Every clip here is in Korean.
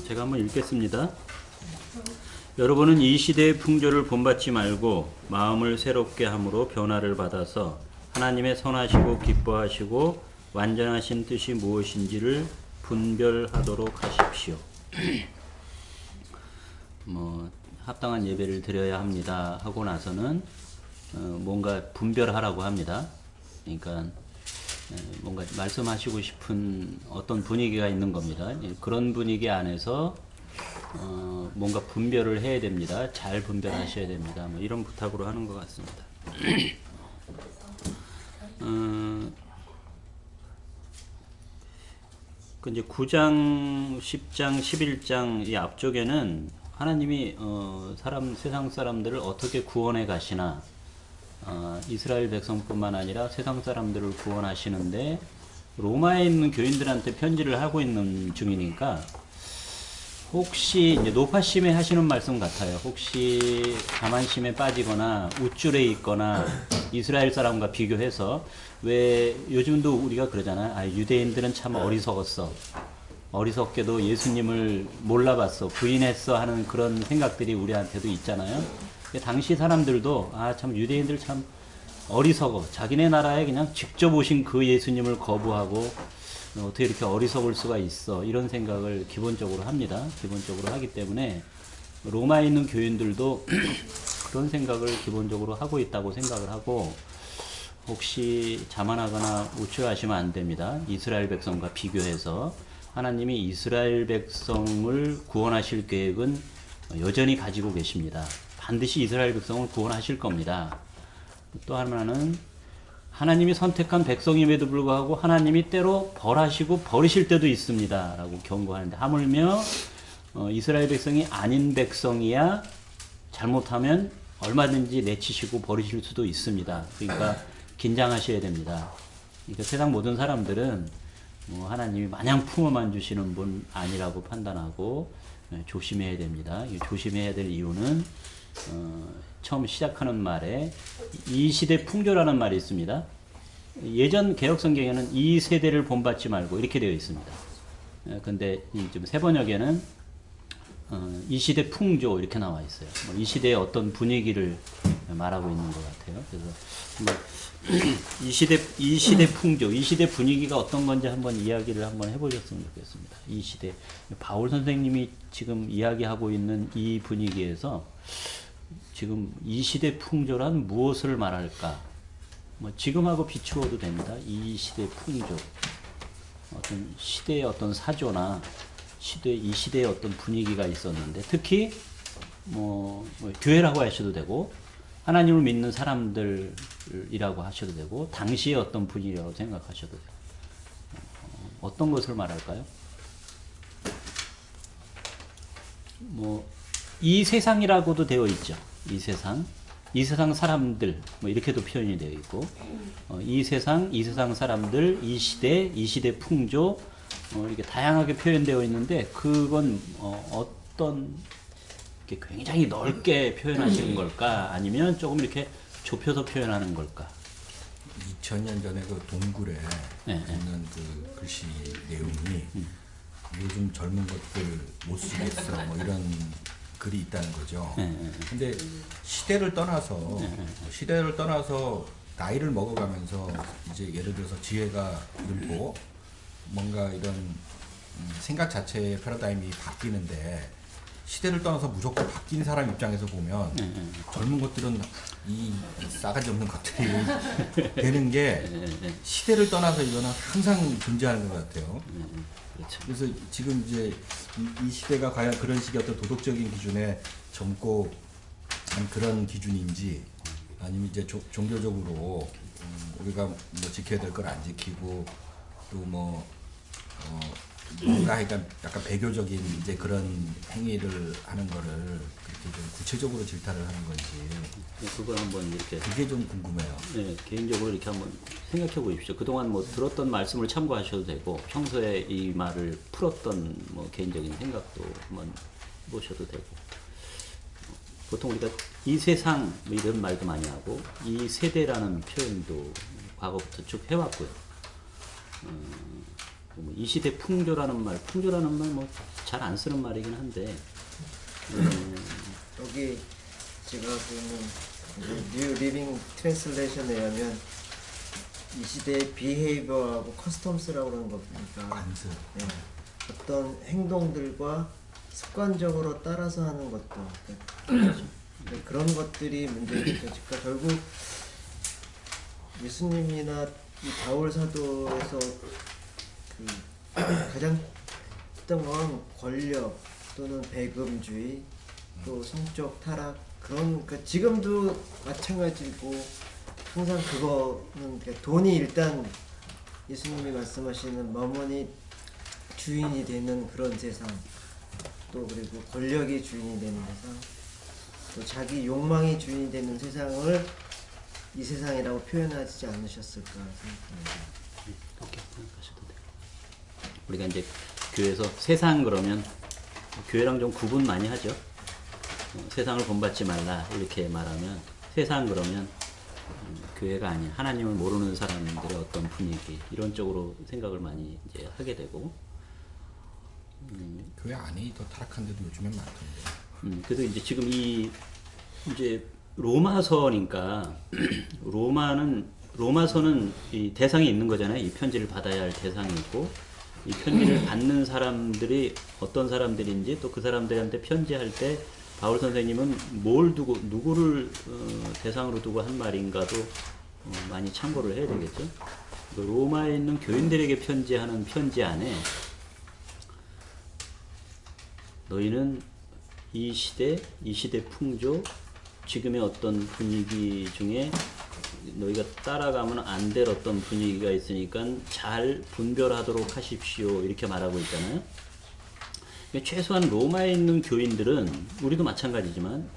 제가 한번 읽겠습니다. 여러분은 이 시대의 풍조를 본받지 말고 마음을 새롭게 함으로 변화를 받아서 하나님의 선하시고 기뻐하시고 완전하신 뜻이 무엇인지를 분별하도록 하십시오. 합당한 예배를 드려야 합니다 하고 나서는 뭔가 분별하라고 합니다. 그러니까 뭔가 말씀하시고 싶은 어떤 분위기가 있는 겁니다. 그런 분위기 안에서 뭔가 분별을 해야 됩니다. 잘 분별하셔야 됩니다. 이런 부탁으로 하는 것 같습니다. 이제 9장, 10장, 11장 이 앞쪽에는 하나님이 세상 사람들을 어떻게 구원해 가시나, 이스라엘 백성뿐만 아니라 세상 사람들을 구원하시는데 로마에 있는 교인들한테 편지를 하고 있는 중이니까 혹시 이제 노파심에 하시는 말씀 같아요. 혹시 가만심에 빠지거나 우쭐에 있거나 이스라엘 사람과 비교해서, 왜 요즘도 우리가 그러잖아요. 유대인들은 참 어리석었어. 어리석게도 예수님을 몰라봤어. 부인했어 하는 그런 생각들이 우리한테도 있잖아요. 당시 사람들도 참 유대인들 참 어리석어. 자기네 나라에 그냥 직접 오신 그 예수님을 거부하고 어떻게 이렇게 어리석을 수가 있어. 이런 생각을 기본적으로 합니다. 기본적으로 하기 때문에 로마에 있는 교인들도 그런 생각을 기본적으로 하고 있다고 생각을 하고, 혹시 자만하거나 우쭐하시면 안 됩니다. 이스라엘 백성과 비교해서 하나님이 이스라엘 백성을 구원하실 계획은 여전히 가지고 계십니다. 반드시 이스라엘 백성을 구원하실 겁니다. 또 하나는 하나님이 선택한 백성임에도 불구하고 하나님이 때로 벌하시고 버리실 때도 있습니다 라고 경고하는데, 하물며 이스라엘 백성이 아닌 백성이야 잘못하면 얼마든지 내치시고 버리실 수도 있습니다. 그러니까 긴장하셔야 됩니다. 그러니까 세상 모든 사람들은 하나님이 마냥 품어만 주시는 분 아니라고 판단하고 조심해야 됩니다. 조심해야 될 이유는 처음 시작하는 말에 이 시대 풍조라는 말이 있습니다. 예전 개혁성경에는 이 세대를 본받지 말고 이렇게 되어 있습니다. 근데 지금 새 번역에는 이 시대 풍조 이렇게 나와 있어요. 이 시대의 어떤 분위기를 말하고 있는 것 같아요. 그래서 이 시대 풍조, 이 시대 분위기가 어떤 건지 한번 이야기를 한번 해보셨으면 좋겠습니다. 이 시대, 바울 선생님이 지금 이야기하고 있는 이 분위기에서 지금 이 시대 풍조란 무엇을 말할까? 지금하고 비추어도 됩니다. 이 시대 풍조, 어떤 시대의 어떤 사조나 이 시대의 어떤 분위기가 있었는데, 특히 교회라고 하셔도 되고 하나님을 믿는 사람들이라고 하셔도 되고 당시의 어떤 분위기라고 생각하셔도 되고, 어떤 것을 말할까요? 이 세상이라고도 되어 있죠. 이 세상 사람들 이렇게도 표현이 되어 있고, 이 세상 사람들, 이 시대 풍조, 이렇게 다양하게 표현되어 있는데, 그건 어떤 이렇게 굉장히 넓게 표현하시는 걸까? 아니면 조금 이렇게 좁혀서 표현하는 걸까? 2000년 전에 그 동굴에 있는 그 글씨 내용이 요즘 젊은 것들 못 쓰겠어 이런 글이 있다는 거죠. 근데 시대를 떠나서 나이를 먹어가면서 이제 예를 들어서 지혜가 늘고 뭔가 이런 생각 자체의 패러다임이 바뀌는데, 시대를 떠나서 무조건 바뀐 사람 입장에서 보면 젊은 것들은 이 싸가지 없는 것들이 되는 게, 시대를 떠나서 이거는 항상 존재하는 것 같아요. 그렇죠. 그래서 지금 이제 이 시대가 과연 그런 식의 어떤 도덕적인 기준에 젊고 한 그런 기준인지, 아니면 이제 종교적으로 우리가 지켜야 될 걸 안 지키고 또 뭔가 약간 배교적인 이제 그런 행위를 하는 거를 그렇게 좀 구체적으로 질타를 하는 건지, 그걸 한번 이렇게, 그게 좀 궁금해요. 네, 개인적으로 이렇게 한번 생각해 보십시오. 그동안 들었던 말씀을 참고하셔도 되고, 평소에 이 말을 풀었던 개인적인 생각도 한번 보셔도 되고, 보통 우리가 이 세상 이런 말도 많이 하고, 이 세대라는 표현도 과거부터 쭉 해왔고요. 이 시대 풍조라는 말, 풍조라는 말 뭐 잘 안 쓰는 말이긴 한데 여기 제가 보는 뉴 리빙 트랜슬레이션에 의하면 이 시대의 비헤이버하고 커스텀스라고 그러는 겁니까? 관습. 네. 어떤 행동들과 습관적으로 따라서 하는 것도 네, 그런 것들이 문제겠죠. 그러니까 결국 예수님이나 이 바울 사도에서 그 가장 했던 건 권력 또는 배금주의 또 성적 타락 그런 그러니까 지금도 마찬가지고 항상 그거는 그러니까 돈이 일단 예수님이 말씀하시는 머머니 주인이 되는 그런 세상 또 그리고 권력이 주인이 되는 세상 또 자기 욕망이 주인이 되는 세상을 이 세상이라고 표현하지 않으셨을까 생각합니다. 그렇게 생각하셔도 돼요. 우리가 이제 교회에서 세상 그러면 교회랑 좀 구분 많이 하죠. 세상을 본받지 말라 이렇게 말하면 세상 그러면 교회가 아닌 하나님을 모르는 사람들의 어떤 분위기 이런 쪽으로 생각을 많이 이제 하게 되고 교회 안이 더 타락한 데도 요즘엔 많던데. 그래서 이제 지금 이 이제 로마서니까 로마서는 이 대상이 있는 거잖아요. 이 편지를 받아야 할 대상이 있고 이 편지를 받는 사람들이 어떤 사람들인지 또 그 사람들한테 편지할 때 바울 선생님은 뭘 두고 누구를 대상으로 두고 한 말인가도 많이 참고를 해야 되겠죠. 로마에 있는 교인들에게 편지하는 편지 안에 너희는 이 시대 풍조 지금의 어떤 분위기 중에 너희가 따라가면 안 될 어떤 분위기가 있으니까 잘 분별하도록 하십시오 이렇게 말하고 있잖아요. 최소한 로마에 있는 교인들은 우리도 마찬가지지만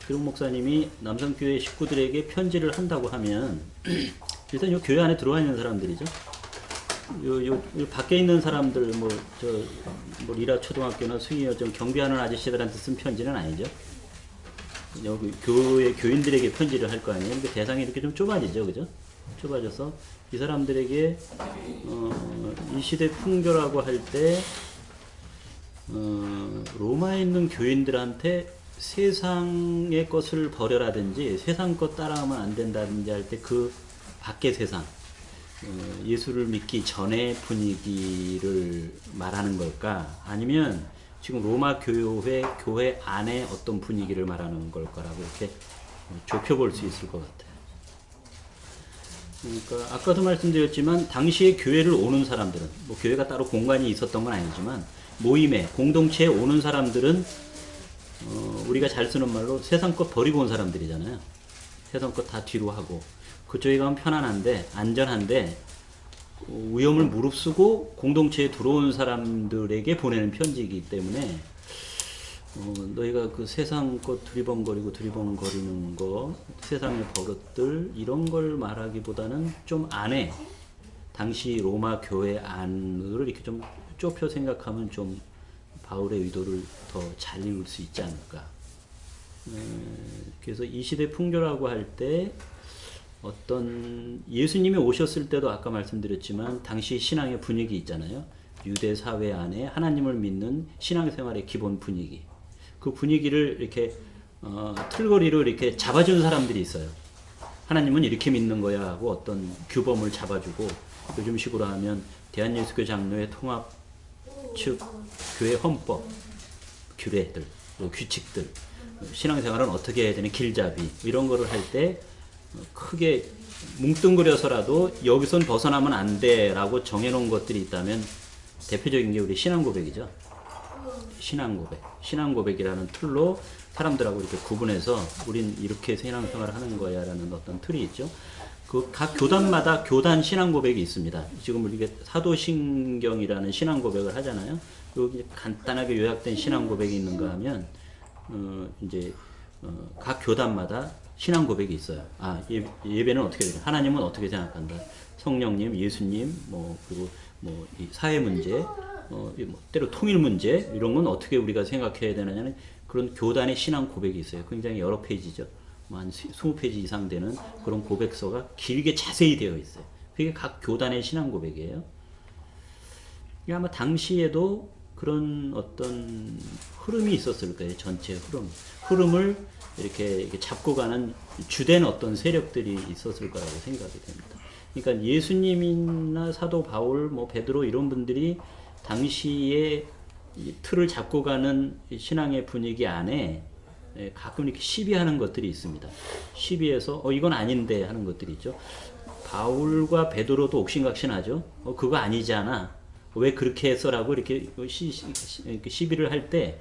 기록 목사님이 남성교회 식구들에게 편지를 한다고 하면 일단 요 교회 안에 들어와 있는 사람들이죠. 요 밖에 있는 사람들 뭐 리라 초등학교나 승희여정 경비하는 아저씨들한테 쓴 편지는 아니죠. 여기 교회 교인들에게 편지를 할 거 아니에요. 그러니까 대상이 이렇게 좀 좁아지죠, 그죠? 좁아져서 이 사람들에게 이 시대 풍조라고 할 때 로마에 있는 교인들한테 세상의 것을 버려라든지 세상 것 따라하면 안 된다든지 할 때 그 밖의 세상 예수를 믿기 전의 분위기를 말하는 걸까? 아니면 지금 로마 교회 안에 어떤 분위기를 말하는 걸까라고 이렇게 좁혀볼 수 있을 것 같아요. 그러니까 아까도 말씀드렸지만 당시에 교회를 오는 사람들은 뭐 교회가 따로 공간이 있었던 건 아니지만 모임에 공동체에 오는 사람들은 우리가 잘 쓰는 말로 세상 것 버리고 온 사람들이잖아요. 세상 것 다 뒤로 하고 그쪽에 가면 편안한데 안전한데 위험을 무릅쓰고 공동체에 들어온 사람들에게 보내는 편지이기 때문에 너희가 그 세상 것 두리번거리는 거 세상의 버릇들 이런 걸 말하기보다는 좀 안에 당시 로마 교회 안을 이렇게 좀 좁혀 생각하면 좀 바울의 의도를 더 잘 읽을 수 있지 않을까. 그래서 이 시대 풍조라고 할 때 어떤 예수님이 오셨을 때도 아까 말씀드렸지만 당시 신앙의 분위기 있잖아요. 유대 사회 안에 하나님을 믿는 신앙생활의 기본 분위기. 그 분위기를 이렇게 틀거리로 이렇게 잡아준 사람들이 있어요. 하나님은 이렇게 믿는 거야 하고 어떤 규범을 잡아주고 요즘식으로 하면 대한예수교 장로회 통합 측 교회 헌법 규례들 규칙들 신앙생활은 어떻게 해야 되는 길잡이 이런 거를 할 때 크게 뭉뚱그려서라도 여기선 벗어나면 안 돼라고 정해놓은 것들이 있다면 대표적인 게 우리 신앙고백이죠. 신앙고백이라는 틀로 사람들하고 이렇게 구분해서 우린 이렇게 신앙생활을 하는 거야 라는 어떤 틀이 있죠. 그 각 교단마다 교단 신앙고백이 있습니다. 지금 우리가 사도신경이라는 신앙고백을 하잖아요. 여기 간단하게 요약된 신앙고백이 있는가 하면 각 교단마다 신앙고백이 있어요. 예배는 어떻게 되냐? 하나님은 어떻게 생각한다? 성령님, 예수님, 그리고 이 사회 문제, 때로 통일 문제 이런 건 어떻게 우리가 생각해야 되느냐는 그런 교단의 신앙 고백이 있어요. 굉장히 여러 페이지죠. 한 20페이지 이상 되는 그런 고백서가 길게 자세히 되어 있어요. 그게 각 교단의 신앙 고백이에요. 이게 아마 당시에도 그런 어떤 흐름이 있었을 거예요. 전체 흐름을 이렇게 잡고 가는 주된 어떤 세력들이 있었을 거라고 생각이 됩니다. 그러니까 예수님이나 사도 바울, 뭐 베드로 이런 분들이 당시에 이 틀을 잡고 가는 신앙의 분위기 안에 가끔 이렇게 시비하는 것들이 있습니다. 시비해서 이건 아닌데 하는 것들이 있죠. 바울과 베드로도 옥신각신하죠. 그거 아니잖아. 왜 그렇게 했어라고 이렇게 시비를 할 때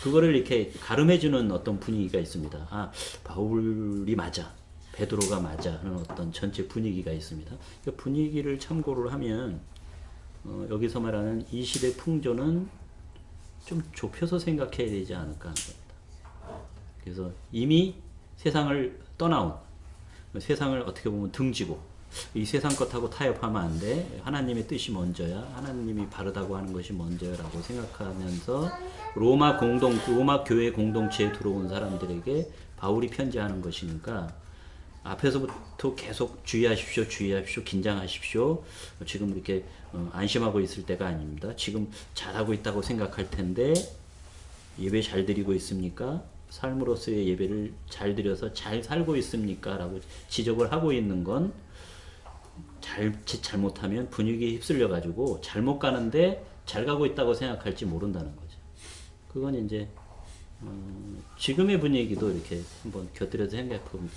그거를 이렇게 가름해주는 어떤 분위기가 있습니다. 아, 바울이 맞아, 베드로가 맞아 하는 어떤 전체 분위기가 있습니다. 그 분위기를 참고를 하면 여기서 말하는 이 시대 풍조는 좀 좁혀서 생각해야 되지 않을까 하는 겁니다. 그래서 이미 세상을 떠나온, 세상을 어떻게 보면 등지고, 이 세상 것하고 타협하면 안 돼. 하나님의 뜻이 먼저야. 하나님이 바르다고 하는 것이 먼저야라고 생각하면서 로마 교회 공동체에 들어온 사람들에게 바울이 편지하는 것이니까 앞에서부터 계속 주의하십시오, 긴장하십시오. 지금 이렇게 안심하고 있을 때가 아닙니다. 지금 잘하고 있다고 생각할 텐데 예배 잘 드리고 있습니까? 삶으로서의 예배를 잘 드려서 잘 살고 있습니까? 라고 지적을 하고 있는 건 잘못하면 분위기에 휩쓸려 가지고 잘못 가는데 잘 가고 있다고 생각할지 모른다는 거죠. 그건 이제 지금의 분위기도 이렇게 한번 곁들여서 생각해 보면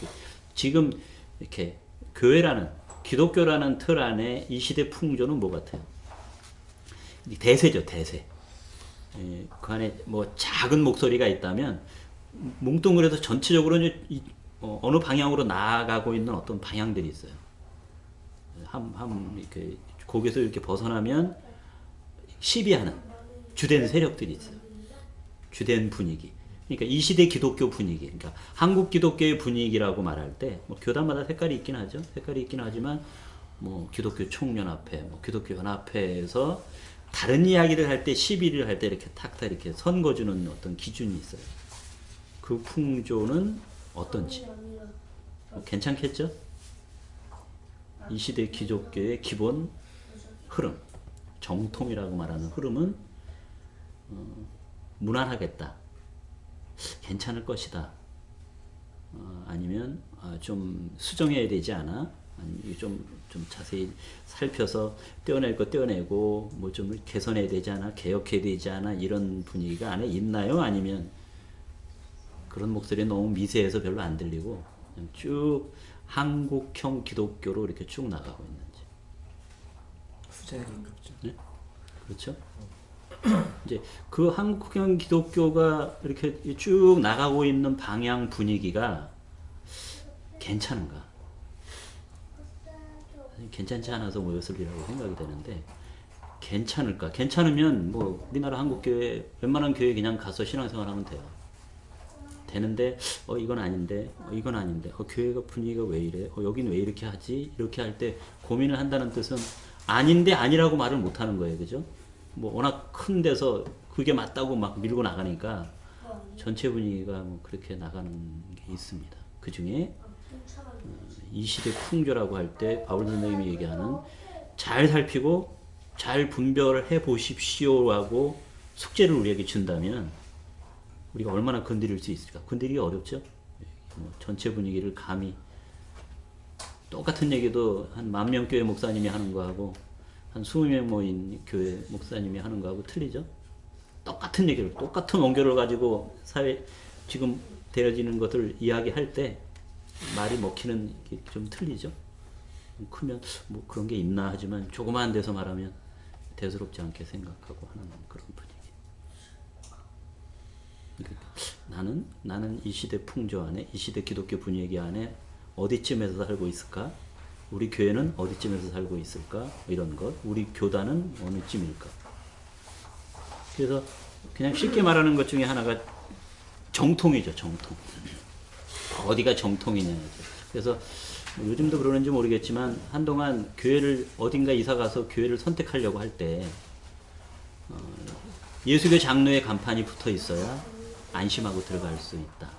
지금 이렇게 교회라는 기독교라는 틀 안에 이 시대 풍조는 뭐 같아요? 대세죠, 대세. 그 안에 뭐 작은 목소리가 있다면 뭉뚱그려서 전체적으로 어느 방향으로 나아가고 있는 어떤 방향들이 있어요. 이렇게 거기서 이렇게 벗어나면 시비하는 주된 세력들이 있어요. 주된 분위기. 그러니까 이 시대 기독교 분위기. 그러니까 한국 기독교의 분위기라고 말할 때 뭐 교단마다 색깔이 있긴 하죠. 색깔이 있긴 하지만 뭐 기독교 총연합회, 뭐 기독교 연합회에서 다른 이야기를 할 때 시비를 할 때 이렇게 탁탁 이렇게 선거주는 어떤 기준이 있어요. 그 풍조는 어떤지 괜찮겠죠? 이 시대 기독교의 기본 흐름, 정통이라고 말하는 흐름은 무난하겠다, 괜찮을 것이다, 아니면 좀 수정해야 되지 않아? 아니면 좀 자세히 살펴서 떼어낼 거 떼어내고 뭐 좀 개선해야 되지 않아? 개혁해야 되지 않아? 이런 분위기가 안에 있나요? 아니면 그런 목소리 너무 미세해서 별로 안 들리고 그냥 쭉 한국형 기독교로 이렇게 쭉 나가고 있는지. 후자에 가깝죠. 네? 그렇죠? 이제 그 한국형 기독교가 이렇게 쭉 나가고 있는 방향 분위기가 괜찮은가? 괜찮지 않아서 모였으리라고 생각이 되는데 괜찮을까? 괜찮으면 뭐 우리나라 한국교회 웬만한 교회 그냥 가서 신앙생활하면 돼요. 되는데 이건 아닌데 이건 아닌데 교회가 분위기가 왜 이래? 여긴 왜 이렇게 하지? 이렇게 할 때 고민을 한다는 뜻은 아닌데 아니라고 말을 못 하는 거예요. 그죠? 뭐 워낙 큰 데서 그게 맞다고 막 밀고 나가니까 전체 분위기가 뭐 그렇게 나가는 게 있습니다. 그 중에 이 시대 풍조라고 할 때 바울 선생님이 얘기하는 잘 살피고 잘 분별해 보십시오라고 숙제를 우리에게 준다면 우리가 얼마나 건드릴 수 있을까? 건드리기 어렵죠? 뭐 전체 분위기를 감히 똑같은 얘기도 한 10,000명 교회 목사님이 하는 거하고 한 20명 모인 교회 목사님이 하는 거하고 틀리죠? 똑같은 얘기를, 똑같은 원교를 가지고 사회 지금 되어지는 것을 이야기할 때 말이 먹히는 게 좀 틀리죠? 크면 뭐 그런 게 있나 하지만 조그마한 데서 말하면 대수롭지 않게 생각하고 하는 그런 분위기. 나는 이 시대 풍조 안에, 이 시대 기독교 분위기 안에 어디쯤에서 살고 있을까? 우리 교회는 어디쯤에서 살고 있을까? 이런 것. 우리 교단은 어느쯤일까? 그래서 그냥 쉽게 말하는 것 중에 하나가 정통이죠, 정통. 어디가 정통이냐죠. 그래서 요즘도 그러는지 모르겠지만 한동안 교회를 어딘가 이사 가서 교회를 선택하려고 할 때 예수교 장로의 간판이 붙어 있어야 안심하고 들어갈 수 있다.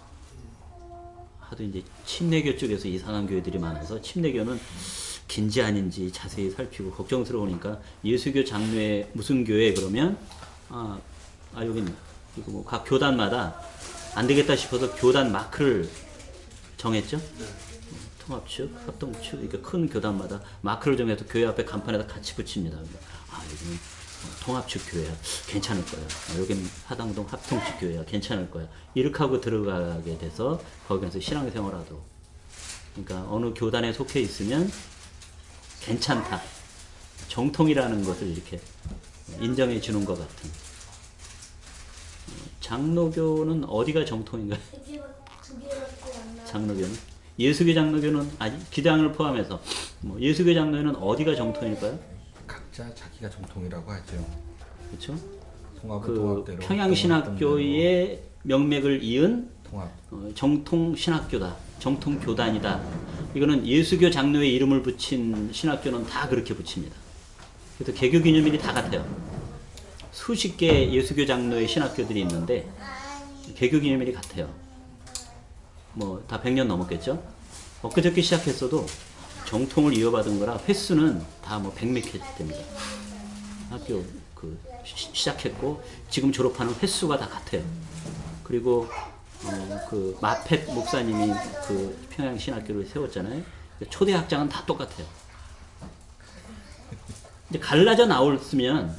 하도 이제 침례교 쪽에서 이상한 교회들이 많아서 침례교는 긴지 아닌지 자세히 살피고 걱정스러우니까 예수교 장로회 무슨 교회 그러면 여긴 이거 뭐 각 교단마다 안 되겠다 싶어서 교단 마크를 정했죠. 통합측, 합동측 이렇게 큰 교단마다 마크를 정해서 교회 앞에 간판에다 같이 붙입니다. 여기는 통합측 교회야 괜찮을 거야. 여기는 하당동 합동측 교회야 괜찮을 거야. 이렇게 하고 들어가게 돼서 거기서 신앙생활하도록. 그러니까 어느 교단에 속해 있으면 괜찮다. 정통이라는 것을 이렇게 인정해 주는 것 같은. 장로교는 어디가 정통인가요? 장로교는? 예수교 장로교는 기장을 포함해서 예수교 장로교는 어디가 정통일까요? 각자 자기가 정통이라고 하죠. 그렇죠? 통합은 통합대로. 평양신학교의 명맥을 이은 통합. 정통 신학교다. 정통 교단이다. 이거는 예수교 장로의 이름을 붙인 신학교는 다 그렇게 붙입니다. 그래서 개교 기념일이 다 같아요. 수십 개 예수교 장로의 신학교들이 있는데 개교 기념일이 같아요. 다 100년 넘었겠죠? 엊그저께 시작했어도 정통을 이어받은 거라 횟수는 다 100몇 회 됩니다. 학교 시작했고 지금 졸업하는 횟수가 다 같아요. 그리고 마펫 목사님이 평양 신학교를 세웠잖아요. 초대 학장은 다 똑같아요. 이제 갈라져 나왔으면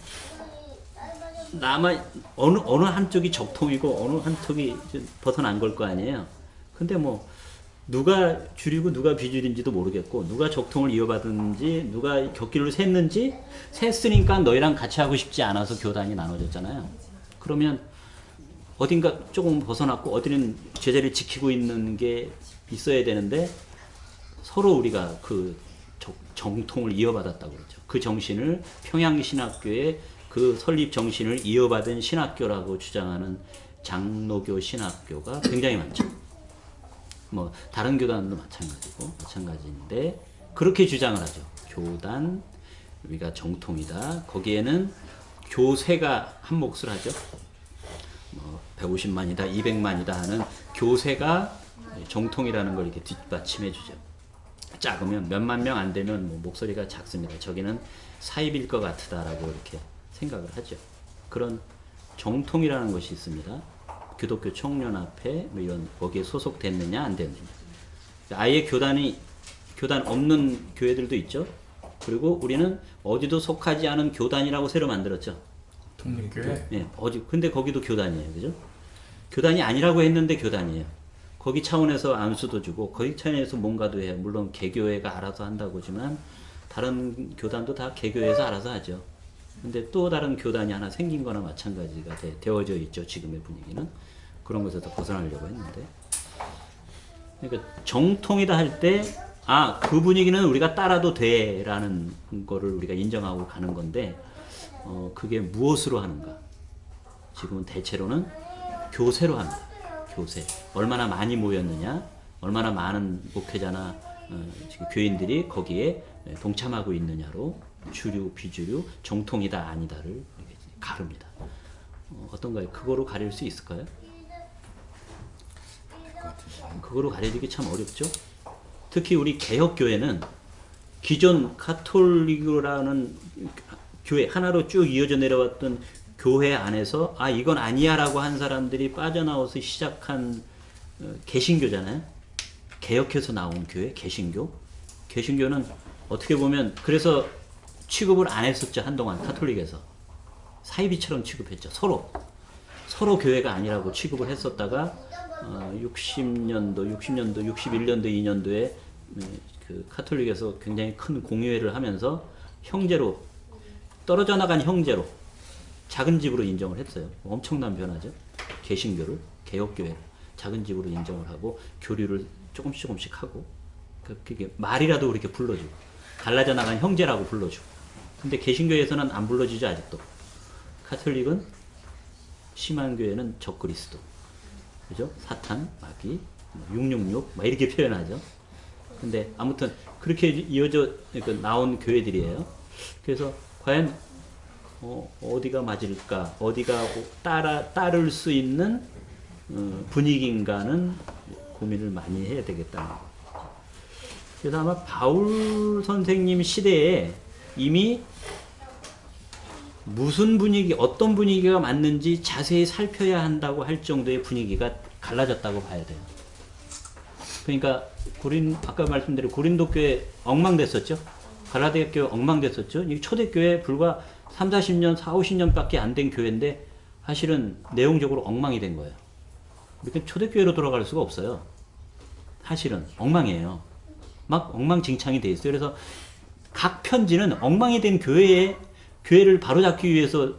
어느 한쪽이 적통이고 어느 한쪽이 벗어난 걸 거 아니에요. 근데 누가 줄이고 누가 비줄인지도 모르겠고 누가 적통을 이어받은지 누가 격기를 셌는지 셌으니까 너희랑 같이 하고 싶지 않아서 교단이 나눠졌잖아요. 그러면 어딘가 조금 벗어났고 어디는 제자리를 지키고 있는 게 있어야 되는데 서로 우리가 정통을 이어받았다고 그러죠. 그 정신을 평양신학교의 그 설립 정신을 이어받은 신학교라고 주장하는 장로교 신학교가 굉장히 많죠. 다른 교단도 마찬가지인데 그렇게 주장을 하죠. 교단 우리가 정통이다. 거기에는 교세가 한 몫을 하죠. 150만이다, 200만이다 하는 교세가 정통이라는 걸 이렇게 뒷받침해 주죠. 작으면 몇만 명 안 되면 목소리가 작습니다. 저기는 사입일 것 같다라고 이렇게 생각을 하죠. 그런 정통이라는 것이 있습니다. 기독교 총연합회 이런 거기에 소속됐느냐 안 됐느냐. 아예 교단 없는 교회들도 있죠. 그리고 우리는 어디도 속하지 않은 교단이라고 새로 만들었죠. 독립교회? 네, 근데 거기도 교단이에요. 그죠? 교단이 아니라고 했는데 교단이에요. 거기 차원에서 안수도 주고 거기 차원에서 뭔가도 해요. 물론 개교회가 알아서 한다고 하지만 다른 교단도 다 개교회에서 알아서 하죠. 근데 또 다른 교단이 하나 생긴 거나 마찬가지가 되어져 있죠. 지금의 분위기는. 그런 것에서 벗어나려고 했는데. 그러니까 정통이다 할 때 그 분위기는 우리가 따라도 돼라는 거를 우리가 인정하고 가는 건데 그게 무엇으로 하는가? 지금은 대체로는 교세로 합니다. 교세. 얼마나 많이 모였느냐? 얼마나 많은 목회자나 지금 교인들이 거기에 동참하고 있느냐로 주류, 비주류, 정통이다, 아니다를 가릅니다. 어떤가요? 그거로 가릴 수 있을까요? 그거로 가리기 참 어렵죠? 특히 우리 개혁교회는 기존 카톨릭이라는 교회, 하나로 쭉 이어져 내려왔던 교회 안에서 이건 아니야 라고 한 사람들이 빠져나와서 시작한 개신교잖아요. 개혁해서 나온 교회, 개신교. 개신교는 어떻게 보면 그래서 취급을 안 했었죠. 한동안 카톨릭에서. 사이비처럼 취급했죠. 서로 교회가 아니라고 취급을 했었다가 60년도, 61년도, 2년도에 그 카톨릭에서 굉장히 큰 공유회를 하면서 형제로 떨어져 나간 형제로 작은 집으로 인정을 했어요. 엄청난 변화죠. 개신교를 개혁교회를 작은 집으로 인정을 하고 교류를 조금씩 하고 그게 말이라도 그렇게 불러주고 갈라져 나간 형제라고 불러주고. 근데 개신교에서는 안 불러주죠. 아직도. 카톨릭은 심한 교회는 적그리스도, 그죠? 사탄, 마귀, 666 이렇게 표현하죠. 근데 아무튼 그렇게 이어져 나온 교회들이에요. 그래서 과연 어디가 맞을까, 어디가 따를 수 있는 분위기인가는 고민을 많이 해야 되겠다는 거. 그래서 아마 바울 선생님 시대에 이미 무슨 분위기, 어떤 분위기가 맞는지 자세히 살펴야 한다고 할 정도의 분위기가 갈라졌다고 봐야 돼요. 그러니까 아까 말씀드린 고린도 교회 엉망됐었죠. 갈라디아 교회 엉망됐었죠. 이 초대교회 불과 3, 40년, 4, 50년밖에 안 된 교회인데 사실은 내용적으로 엉망이 된 거예요. 그러니까 초대교회로 돌아갈 수가 없어요. 사실은 엉망이에요. 막 엉망진창이 돼 있어요. 그래서 각 편지는 엉망이 된 교회를 바로잡기 위해서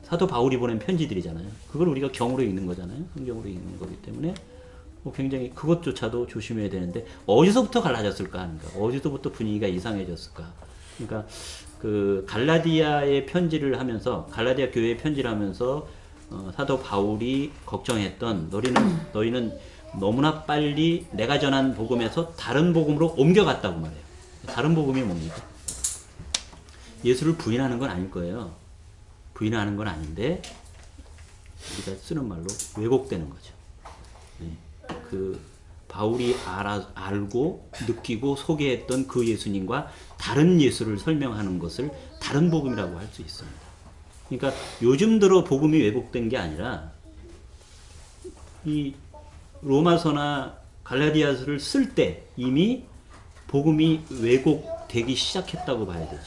사도 바울이 보낸 편지들이잖아요. 그걸 우리가 경으로 읽는 거잖아요. 성경으로 읽는 거기 때문에 굉장히 그것조차도 조심해야 되는데 어디서부터 갈라졌을까 하는 거. 어디서부터 분위기가 이상해졌을까. 그러니까 그 갈라디아의 편지를 하면서 갈라디아 교회의 편지를 하면서 사도 바울이 걱정했던 너희는 너무나 빨리 내가 전한 복음에서 다른 복음으로 옮겨갔다고 말해요. 다른 복음이 뭡니까? 예수를 부인하는 건 아닐 거예요. 부인하는 건 아닌데 우리가 쓰는 말로 왜곡되는 거죠. 네. 그 바울이 알고 느끼고 소개했던 그 예수님과 다른 예수를 설명하는 것을 다른 복음이라고 할 수 있습니다. 그러니까 요즘 들어 복음이 왜곡된 게 아니라 이 로마서나 갈라디아서를 쓸 때 이미 복음이 왜곡되기 시작했다고 봐야 되죠.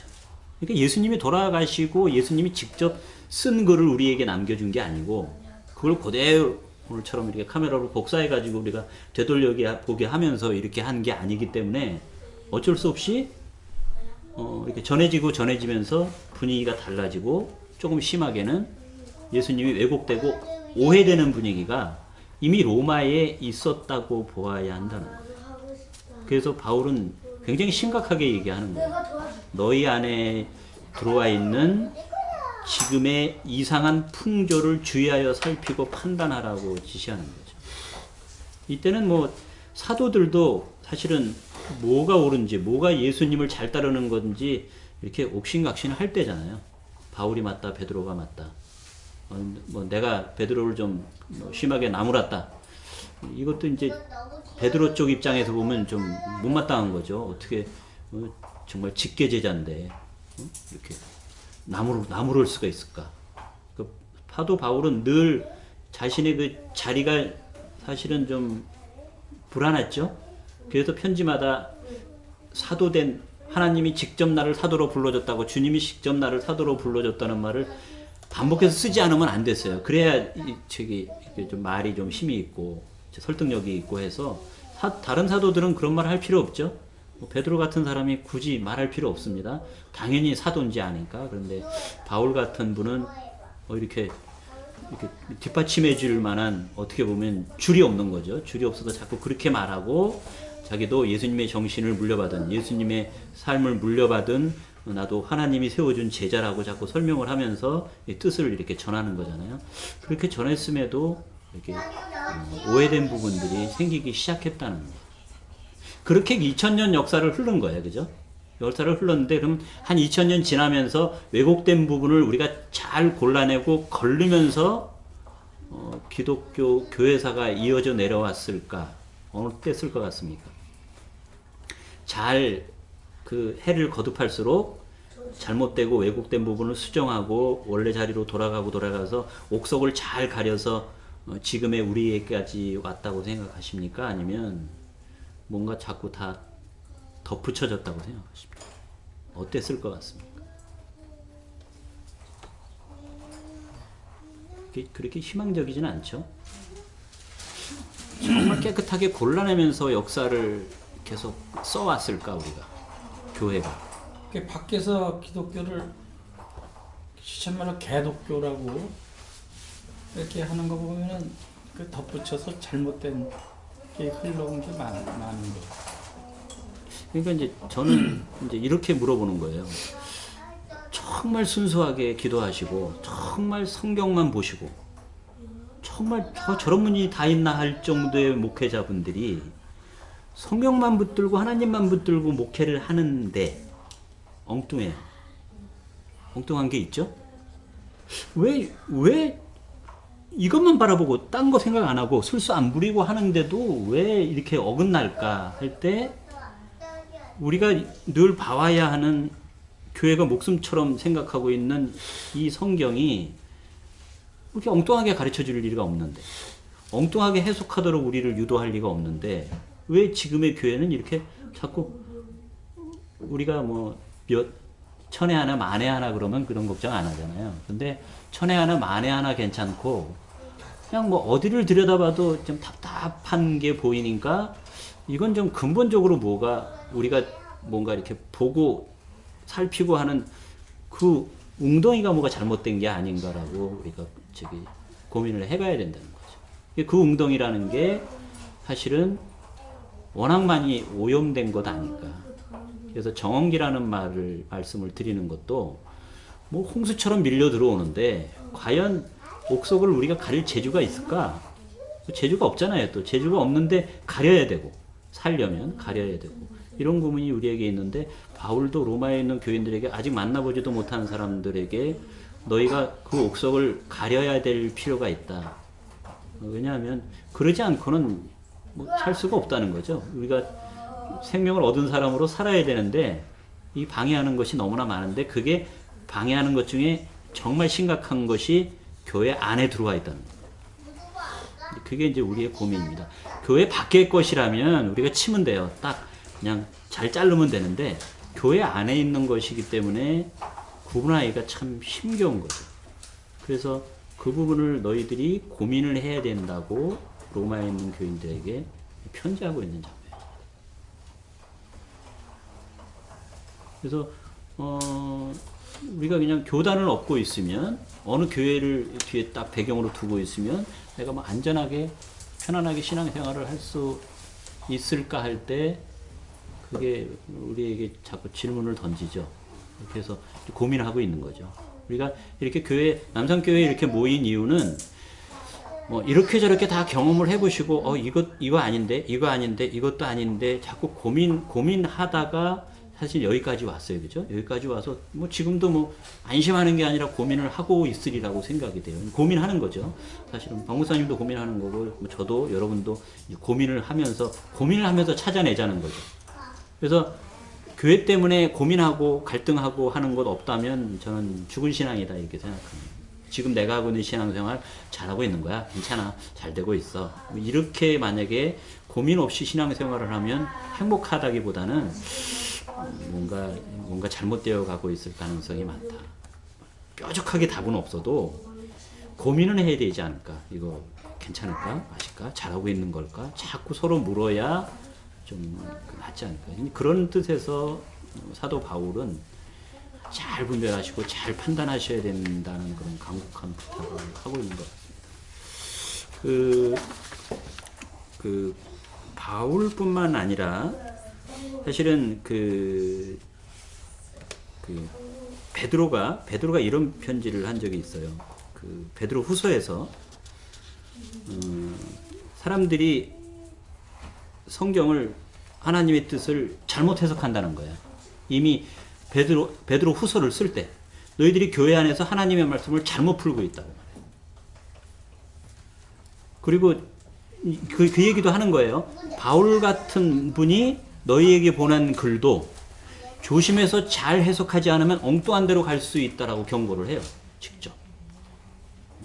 그러니까 예수님이 돌아가시고 예수님이 직접 쓴 글을 우리에게 남겨준 게 아니고 그걸 그대로 오늘처럼 이렇게 카메라로 복사해가지고 우리가 되돌려 보게 하면서 이렇게 한 게 아니기 때문에 어쩔 수 없이 이렇게 전해지면서 분위기가 달라지고 조금 심하게는 예수님이 왜곡되고 오해되는 분위기가 이미 로마에 있었다고 보아야 한다는 거예요. 그래서 바울은 굉장히 심각하게 얘기하는 거예요. 너희 안에 들어와 있는 지금의 이상한 풍조를 주의하여 살피고 판단하라고 지시하는 거죠. 이때는 뭐 사도들도 사실은 뭐가 옳은지 뭐가 예수님을 잘 따르는 건지 이렇게 옥신각신을 할 때잖아요. 바울이 맞다, 베드로가 맞다. 뭐 내가 베드로를 좀 심하게 나무랐다. 이것도 이제 베드로 쪽 입장에서 보면 좀 못마땅한 거죠. 어떻게 정말 직계제자인데 이렇게 나무를 수가 있을까? 그 사도 바울은 늘 자신의 그 자리가 사실은 좀 불안했죠. 그래서 편지마다 사도된 하나님이 직접 나를 사도로 불러줬다고 주님이 직접 나를 사도로 불러줬다는 말을 반복해서 쓰지 않으면 안 됐어요. 그래야 좀 말이 좀 힘이 있고 설득력이 있고 해서 다른 사도들은 그런 말 할 필요 없죠. 베드로 같은 사람이 굳이 말할 필요 없습니다. 당연히 사도인지 아니까. 그런데 바울 같은 분은 이렇게 뒷받침해 줄 만한 어떻게 보면 줄이 없는 거죠. 줄이 없어서 자꾸 그렇게 말하고 자기도 예수님의 정신을 물려받은 예수님의 삶을 물려받은 나도 하나님이 세워준 제자라고 자꾸 설명을 하면서 뜻을 이렇게 전하는 거잖아요. 그렇게 전했음에도 이렇게 오해된 부분들이 생기기 시작했다는 거예요. 그렇게 2000년 역사를 흐른 거예요. 그죠? 역사를 흘렀는데 그럼 한 2000년 지나면서 왜곡된 부분을 우리가 잘 골라내고 걸르면서 기독교 교회사가 이어져 내려왔을까? 어느 때 쓸 것 같습니까? 잘 그 해를 거듭할수록 잘못되고 왜곡된 부분을 수정하고 원래 자리로 돌아가서 옥석을 잘 가려서 지금의 우리에게까지 왔다고 생각하십니까? 아니면 뭔가 자꾸 다 덧붙여졌다고 생각하십니까? 어땠을 것 같습니까? 그렇게 희망적이지는 않죠. 정말 깨끗하게 골라내면서 역사를 계속 써왔을까 우리가 교회가. 밖에서 기독교를 시체말로 개독교라고 이렇게 하는 거 보면은 그 덧붙여서 잘못된 게 흘러온 게 많은 거. 그러니까 이제 저는 이제 이렇게 물어보는 거예요. 정말 순수하게 기도하시고 정말 성경만 보시고 정말 저런 분이 다 있나 할 정도의 목회자분들이 성경만 붙들고 하나님만 붙들고 목회를 하는데 엉뚱해요. 엉뚱한 게 있죠? 왜 이것만 바라보고 딴 거 생각 안 하고 술수 안 부리고 하는데도 왜 이렇게 어긋날까 할 때 우리가 늘 봐와야 하는 교회가 목숨처럼 생각하고 있는 이 성경이 그렇게 엉뚱하게 가르쳐 줄 리가 없는데, 엉뚱하게 해석하도록 우리를 유도할 리가 없는데, 왜 지금의 교회는 이렇게 자꾸 우리가 뭐 천에 하나 만에 하나 그러면 그런 걱정 안 하잖아요. 근데 천에 하나 만에 하나 괜찮고 그냥 뭐 어디를 들여다봐도 좀 답답한 게 보이니까 이건 좀 근본적으로 우리가 뭔가 이렇게 보고 살피고 하는 그 웅덩이가 뭐가 잘못된 게 아닌가라고 우리가 고민을 해봐야 된다는 거죠. 그 웅덩이라는 게 사실은 워낙 많이 오염된 것 아닐까. 그래서 정언기라는 말씀을 드리는 것도 뭐 홍수처럼 밀려 들어오는데 과연 옥석을 우리가 가릴 재주가 있을까? 재주가 없잖아요. 또 재주가 없는데 가려야 되고, 살려면 가려야 되고, 이런 고민이 우리에게 있는데, 바울도 로마에 있는 교인들에게, 아직 만나보지도 못한 사람들에게 너희가 그 옥석을 가려야 될 필요가 있다. 왜냐하면 그러지 않고는 뭐 살 수가 없다는 거죠. 우리가 생명을 얻은 사람으로 살아야 되는데 이 방해하는 것이 너무나 많은데, 그게 방해하는 것 중에 정말 심각한 것이 교회 안에 들어와 있다는 거예요. 그게 이제 우리의 고민입니다. 교회 밖의 것이라면 우리가 치면 돼요. 딱 그냥 잘 자르면 되는데, 교회 안에 있는 것이기 때문에 구분하기가 참 힘겨운 거죠. 그래서 그 부분을 너희들이 고민을 해야 된다고 로마에 있는 교인들에게 편지하고 있는 장면이에요. 그래서 우리가 그냥 교단을 얻고 있으면, 어느 교회를 뒤에 딱 배경으로 두고 있으면 내가 뭐 안전하게 편안하게 신앙생활을 할 수 있을까 할 때 그게 우리에게 자꾸 질문을 던지죠. 그래서 고민하고 있는 거죠. 우리가 이렇게 남산교회에 이렇게 모인 이유는 뭐 이렇게 저렇게 다 경험을 해보시고 이거 아닌데 이것도 아닌데 자꾸 고민하다가 사실 여기까지 왔어요. 그죠? 여기까지 와서 뭐 지금도 뭐 안심하는 게 아니라 고민을 하고 있으리라고 생각이 돼요. 고민하는 거죠. 사실은 박 목사님도 고민하는 거고, 뭐 저도, 여러분도 고민을 하면서 찾아내자는 거죠. 그래서 교회 때문에 고민하고 갈등하고 하는 것 없다면 저는 죽은 신앙이다 이렇게 생각합니다. 지금 내가 하고 있는 신앙생활 잘하고 있는 거야. 괜찮아. 잘 되고 있어. 이렇게 만약에 고민 없이 신앙생활을 하면 행복하다기보다는 뭔가 잘못되어 가고 있을 가능성이 많다. 뾰족하게 답은 없어도 고민은 해야 되지 않을까. 이거 괜찮을까? 맞을까? 잘하고 있는 걸까? 자꾸 서로 물어야 좀 낫지 않을까. 그런 뜻에서 사도 바울은 잘 분별하시고 잘 판단하셔야 된다는 그런 강력한 부탁을 하고 있는 것 같습니다. 그 바울뿐만 아니라 사실은 베드로가 이런 편지를 한 적이 있어요. 그 베드로 후서에서 사람들이 성경을, 하나님의 뜻을 잘못 해석한다는 거예요. 이미 베드로 후서를 쓸 때 너희들이 교회 안에서 하나님의 말씀을 잘못 풀고 있다고 말해요. 그리고 그 얘기도 하는 거예요. 바울 같은 분이 너희에게 보낸 글도 조심해서 잘 해석하지 않으면 엉뚱한 데로 갈 수 있다라고 경고를 해요. 직접.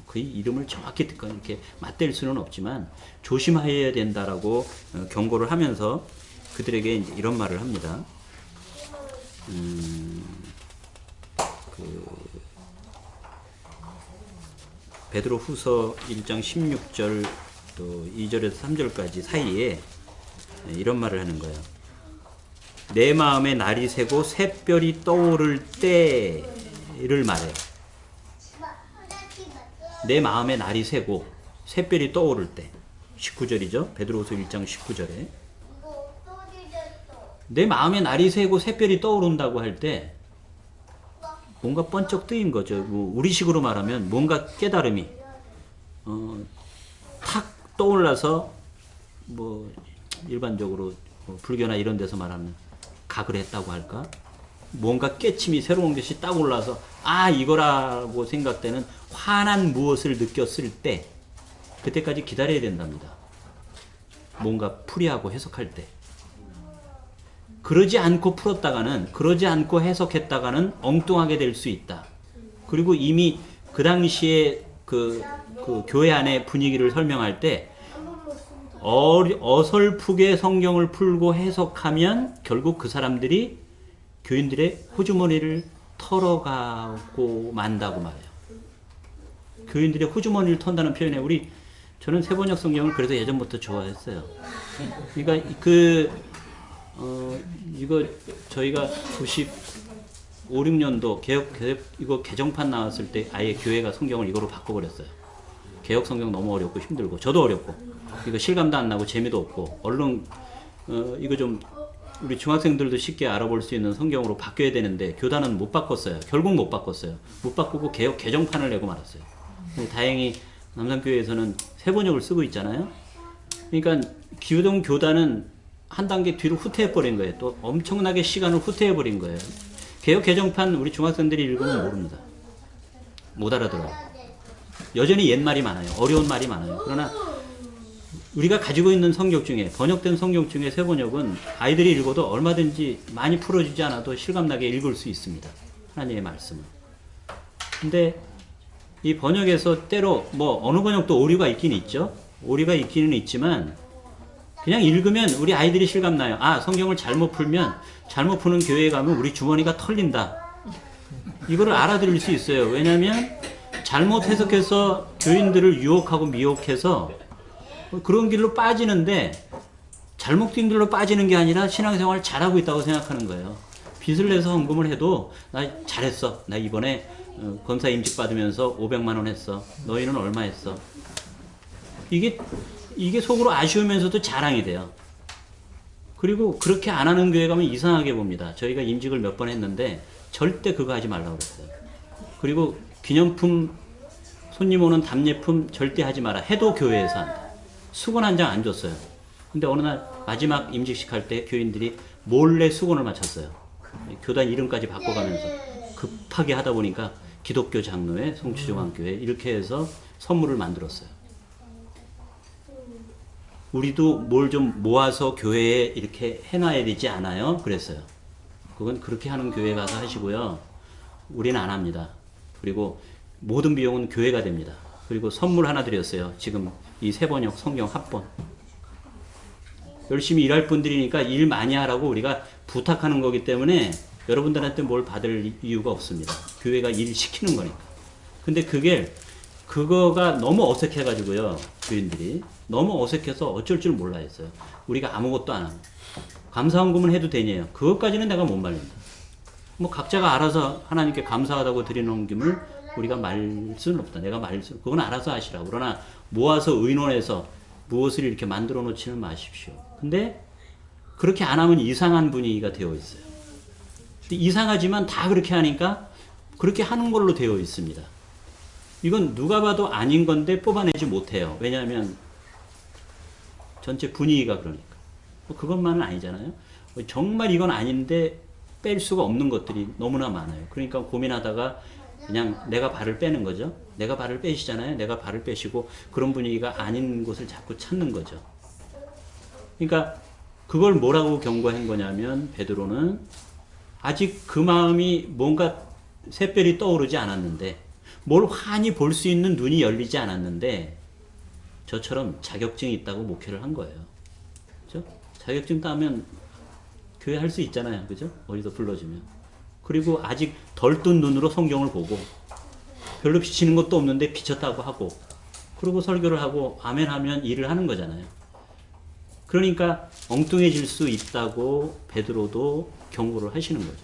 그 이름을 정확히 이렇게 맞댈 수는 없지만 조심해야 된다라고 경고를 하면서 그들에게 이제 이런 말을 합니다. 베드로 후서 1장 16절 또 2절에서 3절까지 사이에 이런 말을 하는 거예요. 내 마음에 날이 새고 샛별이 떠오를 때를 말해요. 내 마음에 날이 새고 샛별이 떠오를 때. 19절이죠. 베드로후서 1장 19절에. 내 마음에 날이 새고 샛별이 떠오른다고 할 때 뭔가 번쩍 뜨인 거죠. 뭐 우리식으로 말하면 뭔가 깨달음이 탁 떠올라서, 뭐 일반적으로 뭐 불교나 이런 데서 말하는 각을 했다고 할까? 뭔가 깨침이, 새로운 것이 딱 올라서 이거라고 생각되는 환한 무엇을 느꼈을 때, 그때까지 기다려야 된답니다. 뭔가 풀이하고 해석할 때. 그러지 않고 풀었다가는, 그러지 않고 해석했다가는 엉뚱하게 될 수 있다. 그리고 이미 그 당시에 그 교회 안의 분위기를 설명할 때 어설프게 성경을 풀고 해석하면 결국 그 사람들이 교인들의 호주머니를 털어가고 만다고 말해요. 교인들의 호주머니를 턴다는 표현에 저는 새번역 성경을 그래서 예전부터 좋아했어요. 그러니까 이거 저희가 95, 6년도 이거 개정판 나왔을 때 아예 교회가 성경을 이거로 바꿔버렸어요. 개혁 성경 너무 어렵고 힘들고 저도 어렵고 이거 실감도 안 나고 재미도 없고 얼른 이거 좀 우리 중학생들도 쉽게 알아볼 수 있는 성경으로 바뀌어야 되는데 교단은 못 바꿨어요. 결국 못 바꿨어요. 못 바꾸고 개혁 개정판을 내고 말았어요. 다행히 남산교회에서는 새번역을 쓰고 있잖아요. 그러니까 기우동 교단은 한 단계 뒤로 후퇴해버린 거예요. 또 엄청나게 시간을 후퇴해버린 거예요. 개혁 개정판 우리 중학생들이 읽으면 모릅니다. 못 알아들어요. 여전히 옛말이 많아요. 어려운 말이 많아요. 그러나 우리가 가지고 있는 성경 중에 번역된 성경 중에 새번역은 아이들이 읽어도 얼마든지 많이 풀어주지 않아도 실감나게 읽을 수 있습니다. 하나님의 말씀을. 근데 이 번역에서 때로 어느 번역도 오류가 있긴 있죠. 오류가 있기는 있지만 그냥 읽으면 우리 아이들이 실감나요. 성경을 잘못 푸는 교회에 가면 우리 주머니가 털린다. 이거를 알아들을 수 있어요. 왜냐하면 잘못 해석해서 교인들을 유혹하고 미혹해서 그런 길로 빠지는데 잘못된 길로 빠지는 게 아니라 신앙생활을 잘하고 있다고 생각하는 거예요. 빚을 내서 헌금을 해도 나 잘했어. 나 이번에 권사 임직 받으면서 500만 원 했어. 너희는 얼마 했어? 이게 속으로 아쉬우면서도 자랑이 돼요. 그리고 그렇게 안 하는 교회 가면 이상하게 봅니다. 저희가 임직을 몇 번 했는데 절대 그거 하지 말라고 그랬어요. 그리고 기념품, 손님 오는 답례품 절대 하지 마라. 해도 교회에서 한다. 수건 한 장 안 줬어요. 근데 어느 날 마지막 임직식 할 때 교인들이 몰래 수건을 맞췄어요. 교단 이름까지 바꿔가면서 급하게 하다 보니까 기독교 장로회, 성취중앙교회 이렇게 해서 선물을 만들었어요. 우리도 뭘 좀 모아서 교회에 이렇게 해놔야 되지 않아요? 그랬어요. 그건 그렇게 하는 교회 가서 하시고요. 우리는 안 합니다. 그리고 모든 비용은 교회가 됩니다. 그리고 선물 하나 드렸어요. 지금 이 새번역 성경 합본. 열심히 일할 분들이니까 일 많이 하라고 우리가 부탁하는 거기 때문에 여러분들한테 뭘 받을 이유가 없습니다. 교회가 일 시키는 거니까. 근데 그거가 너무 어색해가지고요. 교인들이. 너무 어색해서 어쩔 줄 몰라 했어요. 우리가 아무것도 안 하고. 감사헌금은 해도 되냐요. 그것까지는 내가 못 말린다. 각자가 알아서 하나님께 감사하다고 드리는 헌금을 우리가 말 수는 없다. 내가 그건 알아서 하시라고. 그러나 모아서 의논해서 무엇을 이렇게 만들어 놓지는 마십시오. 근데 그렇게 안 하면 이상한 분위기가 되어 있어요. 이상하지만 다 그렇게 하니까 그렇게 하는 걸로 되어 있습니다. 이건 누가 봐도 아닌 건데 뽑아내지 못해요. 왜냐하면 전체 분위기가 그러니까. 그것만은 아니잖아요. 정말 이건 아닌데 뺄 수가 없는 것들이 너무나 많아요. 그러니까 고민하다가 그냥 내가 발을 빼는 거죠. 내가 발을 빼시잖아요. 내가 발을 빼시고 그런 분위기가 아닌 곳을 자꾸 찾는 거죠. 그러니까 그걸 뭐라고 경고한 거냐면 베드로는 아직 그 마음이 뭔가 샛별이 떠오르지 않았는데 뭘 환히 볼 수 있는 눈이 열리지 않았는데 저처럼 자격증이 있다고 목회를 한 거예요. 그죠? 자격증 따면 교회 할 수 있잖아요. 그죠? 어디서 불러주면. 그리고 아직 덜 뜬 눈으로 성경을 보고 별로 비치는 것도 없는데 비쳤다고 하고 그리고 설교를 하고 아멘 하면 일을 하는 거잖아요. 그러니까 엉뚱해질 수 있다고 베드로도 경고를 하시는 거죠.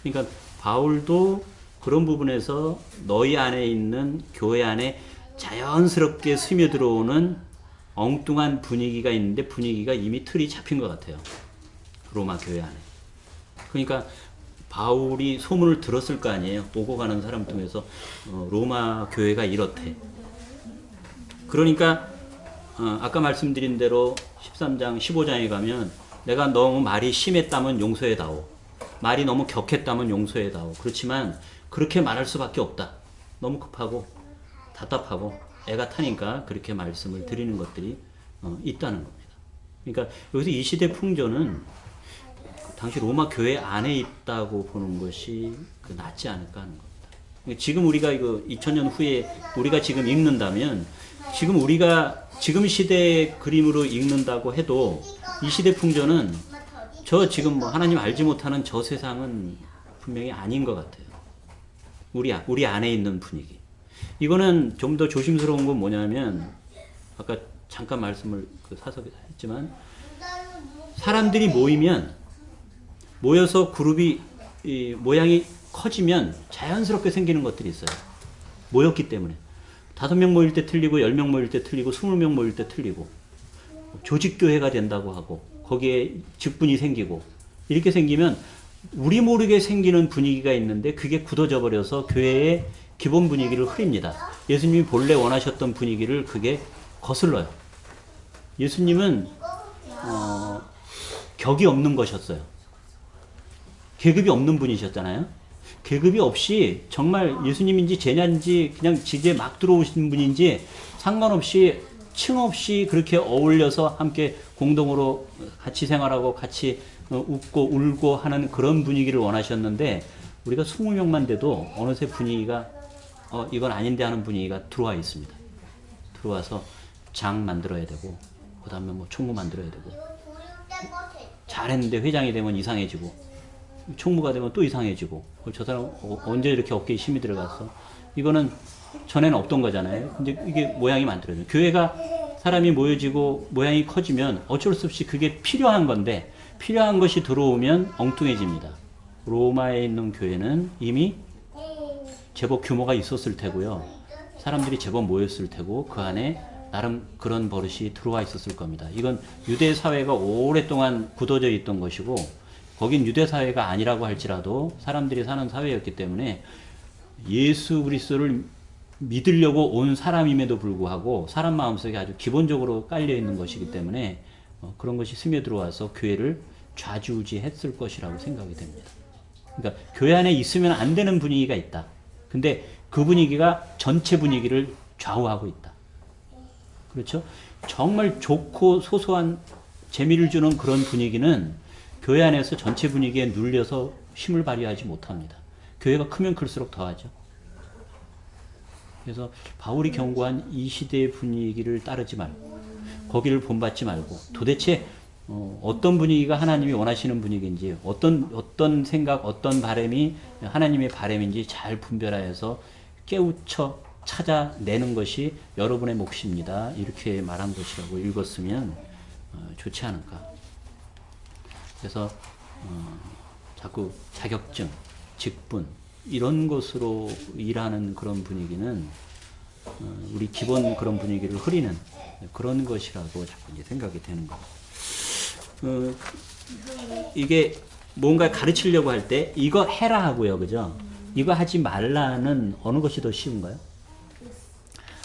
그러니까 바울도 그런 부분에서 너희 안에 있는 교회 안에 자연스럽게 스며들어오는 엉뚱한 분위기가 있는데 분위기가 이미 틀이 잡힌 것 같아요. 로마 교회 안에. 그러니까 바울이 소문을 들었을 거 아니에요. 오고 가는 사람 중에서 로마 교회가 이렇대. 그러니까 아까 말씀드린 대로 13장 15장에 가면 내가 너무 말이 심했다면 용서해다오. 말이 너무 격했다면 용서해다오. 그렇지만 그렇게 말할 수밖에 없다. 너무 급하고 답답하고 애가 타니까 그렇게 말씀을 드리는 것들이 있다는 겁니다. 그러니까 여기서 이 시대 풍조는 당시 로마 교회 안에 있다고 보는 것이 낫지 않을까 하는 겁니다. 지금 우리가 이거 2000년 후에 우리가 지금 읽는다면 지금 시대의 그림으로 읽는다고 해도 이 시대 풍조는 저 지금 뭐 하나님 알지 못하는 저 세상은 분명히 아닌 것 같아요. 우리 안에 있는 분위기. 이거는 좀 더 조심스러운 건 뭐냐면 아까 잠깐 말씀을 사석에 했지만 사람들이 모여서 그룹이 모양이 커지면 자연스럽게 생기는 것들이 있어요. 모였기 때문에. 5명 모일 때 틀리고 10명 모일 때 틀리고 20명 모일 때 틀리고 조직교회가 된다고 하고 거기에 직분이 생기고 이렇게 생기면 우리 모르게 생기는 분위기가 있는데 그게 굳어져 버려서 교회의 기본 분위기를 흐립니다. 예수님이 본래 원하셨던 분위기를 그게 거슬러요. 예수님은 격이 없는 것이었어요. 계급이 없는 분이셨잖아요. 계급이 없이 정말 예수님인지 제냐인지 그냥 지게 막 들어오신 분인지 상관없이 층 없이 그렇게 어울려서 함께 공동으로 같이 생활하고 같이 웃고 울고 하는 그런 분위기를 원하셨는데 우리가 20명만 돼도 어느새 분위기가 이건 아닌데 하는 분위기가 들어와 있습니다. 들어와서 장 만들어야 되고 그 다음에 뭐 총무 만들어야 되고 잘했는데 회장이 되면 이상해지고 총무가 되면 또 이상해지고 저 사람 언제 이렇게 어깨에 힘이 들어갔어? 이거는 전에는 없던 거잖아요. 근데 이게 모양이 만들어져요. 교회가 사람이 모여지고 모양이 커지면 어쩔 수 없이 그게 필요한 건데 필요한 것이 들어오면 엉뚱해집니다. 로마에 있는 교회는 이미 제법 규모가 있었을 테고요. 사람들이 제법 모였을 테고 그 안에 나름 그런 버릇이 들어와 있었을 겁니다. 이건 유대 사회가 오랫동안 굳어져 있던 것이고 거긴 유대 사회가 아니라고 할지라도 사람들이 사는 사회였기 때문에 예수 그리스도를 믿으려고 온 사람임에도 불구하고 사람 마음속에 아주 기본적으로 깔려 있는 것이기 때문에 그런 것이 스며들어와서 교회를 좌지우지했을 것이라고 생각이 됩니다. 그러니까 교회 안에 있으면 안 되는 분위기가 있다. 근데 그 분위기가 전체 분위기를 좌우하고 있다. 그렇죠? 정말 좋고 소소한 재미를 주는 그런 분위기는 교회 안에서 전체 분위기에 눌려서 힘을 발휘하지 못합니다. 교회가 크면 클수록 더하죠. 그래서 바울이 경고한 이 시대의 분위기를 따르지 말고 거기를 본받지 말고 도대체 어떤 분위기가 하나님이 원하시는 분위기인지 어떤 생각 어떤 바람이 하나님의 바람인지 잘 분별하여서 깨우쳐 찾아내는 것이 여러분의 몫입니다. 이렇게 말한 것이라고 읽었으면 좋지 않을까. 그래서 자꾸 자격증, 직분 이런 것으로 일하는 그런 분위기는 우리 기본 그런 분위기를 흐리는 그런 것이라고 자꾸 이제 생각이 되는 거예요. 이게 뭔가 가르치려고 할 때 이거 해라 하고요, 그죠? 이거 하지 말라는 어느 것이 더 쉬운가요?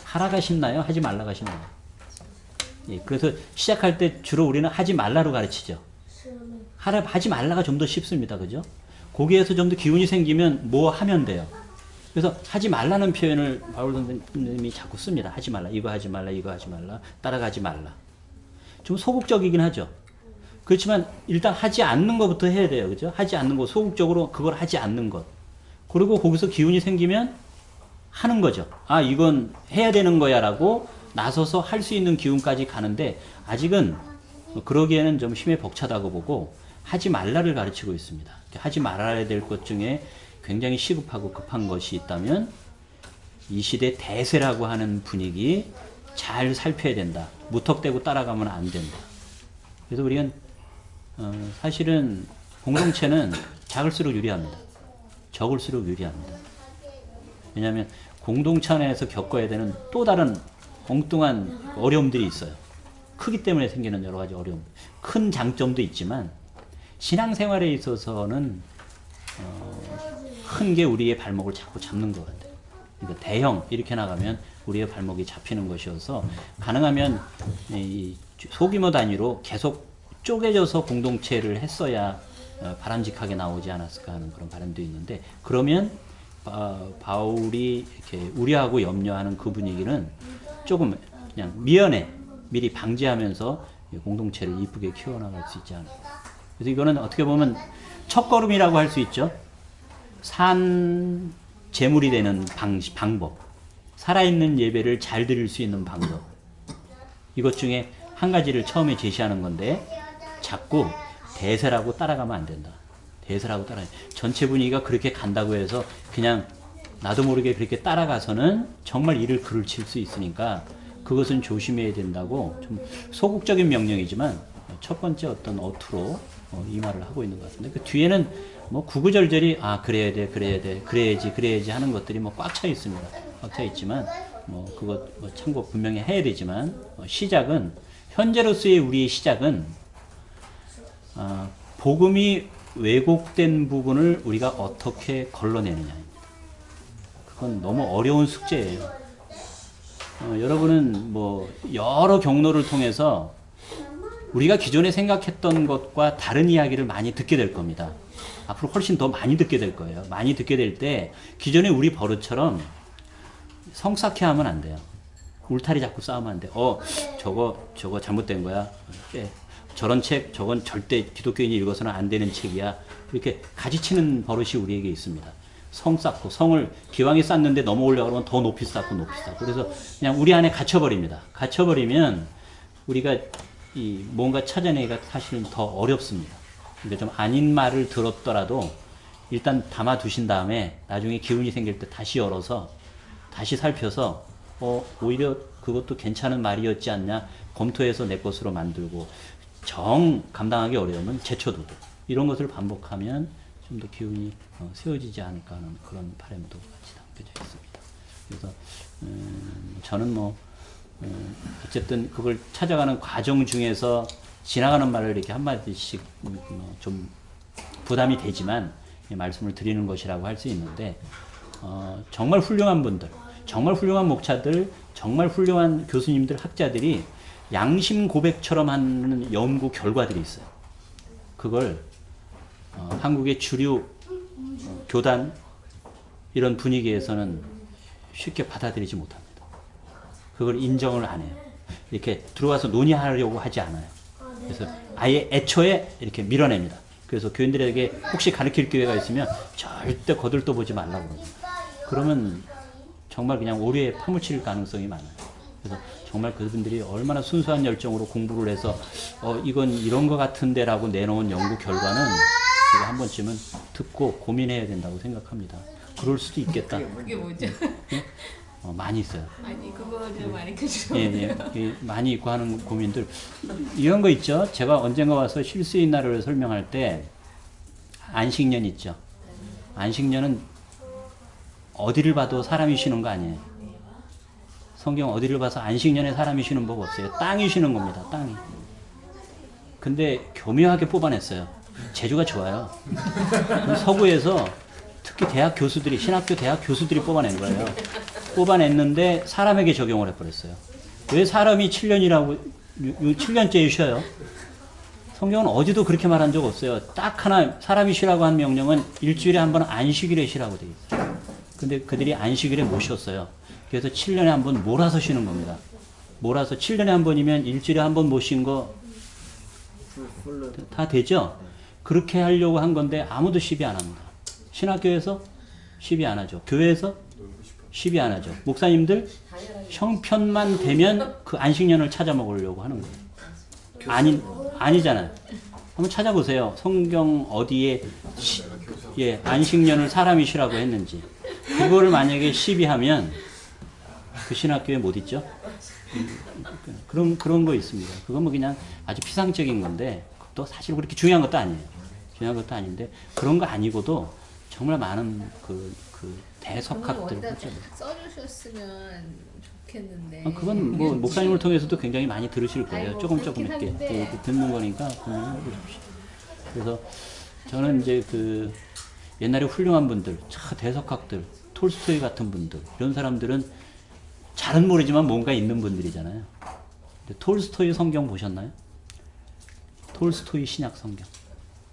하라가 쉽나요? 하지 말라가 쉽나요? 예, 그래서 시작할 때 주로 우리는 하지 말라로 가르치죠. 하지 말라가 좀 더 쉽습니다, 그죠? 거기에서 좀 더 기운이 생기면 뭐 하면 돼요. 그래서 하지 말라는 표현을 바울 선생님이 자꾸 씁니다. 하지 말라, 이거 하지 말라, 이거 하지 말라, 따라가지 말라. 좀 소극적이긴 하죠. 그렇지만 일단 하지 않는 것부터 해야 돼요, 그죠? 하지 않는 것, 소극적으로 그걸 하지 않는 것. 그리고 거기서 기운이 생기면 하는 거죠. 아, 이건 해야 되는 거야 라고 나서서 할 수 있는 기운까지 가는데 아직은 그러기에는 좀 힘에 벅차다고 보고 하지 말라를 가르치고 있습니다. 하지 말아야 될 것 중에 굉장히 시급하고 급한 것이 있다면 이 시대 대세라고 하는 분위기 잘 살펴야 된다. 무턱대고 따라가면 안 된다. 그래서 우리는 사실은 공동체는 작을수록 유리합니다. 적을수록 유리합니다. 왜냐하면 공동체 안에서 겪어야 되는 또 다른 엉뚱한 어려움들이 있어요. 크기 때문에 생기는 여러 가지 어려움. 큰 장점도 있지만 신앙생활에 있어서는 큰 게 우리의 발목을 자꾸 잡는 것 같아요. 그러니까 대형 이렇게 나가면 우리의 발목이 잡히는 것이어서 가능하면 이 소규모 단위로 계속 쪼개져서 공동체를 했어야 바람직하게 나오지 않았을까 하는 그런 바람도 있는데 그러면 바울이 이렇게 우려하고 염려하는 그 분위기는 조금 그냥 미연에 미리 방지하면서 공동체를 이쁘게 키워나갈 수 있지 않을까 그래서 이거는 어떻게 보면 첫걸음이라고 할 수 있죠. 산 제물이 되는 방법. 살아있는 예배를 잘 드릴 수 있는 방법. 이것 중에 한 가지를 처음에 제시하는 건데 자꾸 대세라고 따라가면 안 된다. 대세라고 따라. 전체 분위기가 그렇게 간다고 해서 그냥 나도 모르게 그렇게 따라가서는 정말 이를 그를 칠 수 있으니까 그것은 조심해야 된다고 좀 소극적인 명령이지만 첫 번째 어떤 어투로 이 말을 하고 있는 것 같은데 그 뒤에는 뭐 구구절절이 그래야 돼 그래야지 하는 것들이 뭐 꽉 차 있습니다. 꽉 차 있지만 뭐 그것 뭐 참고 분명히 해야 되지만 시작은 현재로서의 우리의 시작은 복음이 왜곡된 부분을 우리가 어떻게 걸러내느냐입니다. 그건 너무 어려운 숙제예요. 여러분은 뭐 여러 경로를 통해서 우리가 기존에 생각했던 것과 다른 이야기를 많이 듣게 될 겁니다. 앞으로 훨씬 더 많이 듣게 될 거예요. 많이 듣게 될 때 기존의 우리 버릇처럼 성싹해하면 안 돼요. 울타리 잡고 싸우면 안 돼. 저거 잘못된 거야. 저런 책, 저건 절대 기독교인이 읽어서는 안 되는 책이야. 이렇게 가지치는 버릇이 우리에게 있습니다. 성 쌓고, 성을 기왕에 쌓는데 넘어오려고 하면 더 높이 쌓고. 그래서 그냥 우리 안에 갇혀버립니다. 갇혀버리면 우리가 뭔가 찾아내기가 사실은 더 어렵습니다. 그러니까 좀 아닌 말을 들었더라도 일단 담아두신 다음에 나중에 기운이 생길 때 다시 열어서 다시 살펴서 오히려 그것도 괜찮은 말이었지 않냐 검토해서 내 것으로 만들고 정 감당하기 어려우면 제쳐두고 이런 것을 반복하면 좀 더 기운이 세워지지 않을까 하는 그런 바람도 같이 담겨져 있습니다. 그래서 저는 어쨌든 그걸 찾아가는 과정 중에서 지나가는 말을 이렇게 한마디씩 좀 부담이 되지만 말씀을 드리는 것이라고 할 수 있는데 정말 훌륭한 분들, 정말 훌륭한 목사들, 정말 훌륭한 교수님들, 학자들이 양심 고백처럼 하는 연구 결과들이 있어요. 그걸 한국의 주류 교단 이런 분위기에서는 쉽게 받아들이지 못합니다. 그걸 인정을 안 해요. 이렇게 들어와서 논의하려고 하지 않아요. 그래서 아예 애초에 이렇게 밀어냅니다. 그래서 교인들에게 혹시 가르칠 기회가 있으면 절대 거들떠 보지 말라고 그러죠. 그러면 정말 그냥 오류에 파묻힐 가능성이 많아요. 그래서 정말 그분들이 얼마나 순수한 열정으로 공부를 해서 이건 이런 것 같은데 라고 내놓은 연구 결과는 우리가 한 번쯤은 듣고 고민해야 된다고 생각합니다. 그럴 수도 있겠다. 그게 뭐죠? 많이 있어요. 아니 그거 좀 많이 켜주세요. 예, 많이 있고 하는 고민들 이런 거 있죠. 제가 언젠가 와서 쉴 수 있는 날을 설명할 때 안식년 있죠. 안식년은 어디를 봐도 사람이 쉬는 거 아니에요. 성경 어디를 봐서 안식년에 사람이 쉬는 법 없어요. 땅이 쉬는 겁니다. 땅이. 근데 교묘하게 뽑아냈어요. 제주가 좋아요. 서구에서 특히 대학 교수들이 신학교 대학 교수들이 뽑아낸 거예요. 뽑아냈는데 사람에게 적용을 해버렸어요. 왜 사람이 7년이라고 7년째 쉬어요? 성경은 어디도 그렇게 말한 적 없어요. 딱 하나 사람이 쉬라고 한 명령은 일주일에 한 번 안식일에 쉬라고 돼 있어요. 근데 그들이 안식일에 못 쉬었어요. 그래서 7년에 한 번 몰아서 쉬는 겁니다. 몰아서 7년에 한 번이면 일주일에 한 번 못 쉰 거 다 되죠? 그렇게 하려고 한 건데 아무도 시비 안 합니다. 신학교에서 시비 안 하죠. 교회에서 시비 안 하죠. 목사님들 형편만 되면 그 안식년을 찾아 먹으려고 하는 거예요. 아니잖아요. 한번 찾아보세요. 성경 어디에 안식년을 사람이 쉬라고 했는지. 그거를 만약에 시비하면 그 신학교에 못 있죠. 그런 거 있습니다. 그건 뭐 그냥 아주 피상적인 건데 또 사실 그렇게 중요한 것도 아니에요. 중요한 것도 아닌데 그런 거 아니고도 정말 많은 그 대석학들 써주셨으면 좋겠는데. 그건 뭐 목사님을 통해서도 굉장히 많이 들으실 거예요. 조금 이렇게 듣는 거니까 고민해 보십시오. 그래서 저는 이제 그 옛날에 훌륭한 분들, 대석학들, 톨스토이 같은 분들 이런 사람들은 잘은 모르지만 뭔가 있는 분들이잖아요. 톨스토이 성경 보셨나요? 톨스토이 신약 성경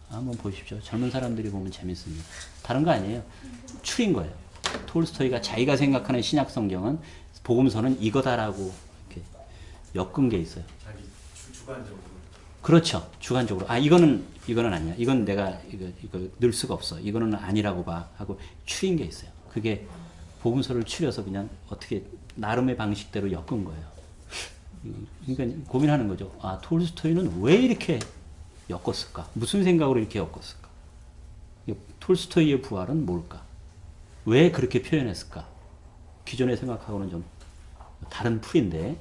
한번 보십시오. 젊은 사람들이 보면 재밌습니다. 다른 거 아니에요. 추린 거예요. 톨스토이가 자기가 생각하는 신약 성경은 복음서는 이거다라고 이렇게 엮은 게 있어요. 자기 주관적으로. 그렇죠. 주관적으로. 아, 이거는 아니야. 이건 내가 이거 넣을 수가 없어. 이거는 아니라고 봐. 하고 추린 게 있어요. 그게 복음서를 추려서 그냥 어떻게 나름의 방식대로 엮은 거예요. 그러니까 고민하는 거죠. 아, 톨스토이는 왜 이렇게 엮었을까? 무슨 생각으로 이렇게 엮었을까? 톨스토이의 부활은 뭘까? 왜 그렇게 표현했을까? 기존에 생각하고는 좀 다른 풀인데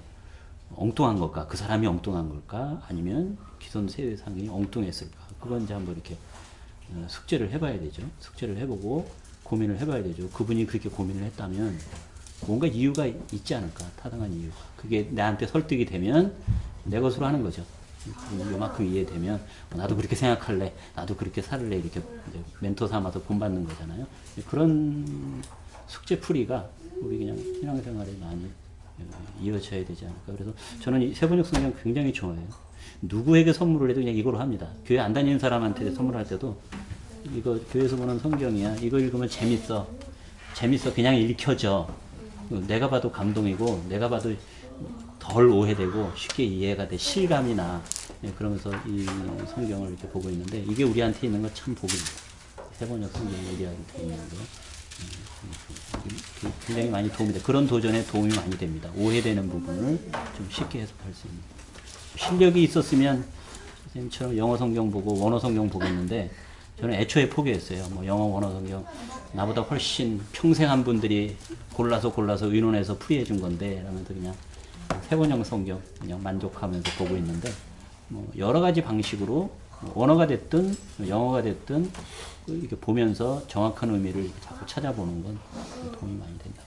엉뚱한 걸까? 그 사람이 엉뚱한 걸까? 아니면 기존 세상이 엉뚱했을까? 그건 이제 한번 이렇게 숙제를 해봐야 되죠. 숙제를 해보고 고민을 해봐야 되죠. 그분이 그렇게 고민을 했다면 뭔가 이유가 있지 않을까? 타당한 이유가. 그게 나한테 설득이 되면 내 것으로 하는 거죠. 요만큼 이해되면 나도 그렇게 생각할래. 나도 그렇게 살래. 이렇게 멘토 삼아서 본받는 거잖아요. 그런 숙제 풀이가 우리 그냥 신앙생활에 많이 이어져야 되지 않을까. 그래서 저는 이 세번역 성경 굉장히 좋아해요. 누구에게 선물을 해도 그냥 이거로 합니다. 교회 안 다니는 사람한테 선물할 때도 이거 교회에서 보는 성경이야. 이거 읽으면 재밌어. 그냥 읽혀져. 내가 봐도 감동이고 내가 봐도 덜 오해되고 쉽게 이해가 돼. 실감이 나. 그러면서 이 성경을 이렇게 보고 있는데 이게 우리한테 있는 거 참 복입니다. 세번역 성경이 우리한테 있는 거. 굉장히 많이 도움이 돼. 그런 도전에 도움이 많이 됩니다. 오해되는 부분을 좀 쉽게 해석할 수 있는. 실력이 있었으면 선생님처럼 영어 성경 보고 원어 성경 보겠는데 저는 애초에 포기했어요. 뭐 영어 원어 성경 나보다 훨씬 평생 한 분들이 골라서 의논해서 풀이해 준 건데 라면서 그냥 세번역 성경 그냥 만족하면서 보고 있는데 뭐 여러 가지 방식으로 원어가 됐든 영어가 됐든 이렇게 보면서 정확한 의미를 자꾸 찾아보는 건 도움이 많이 된다.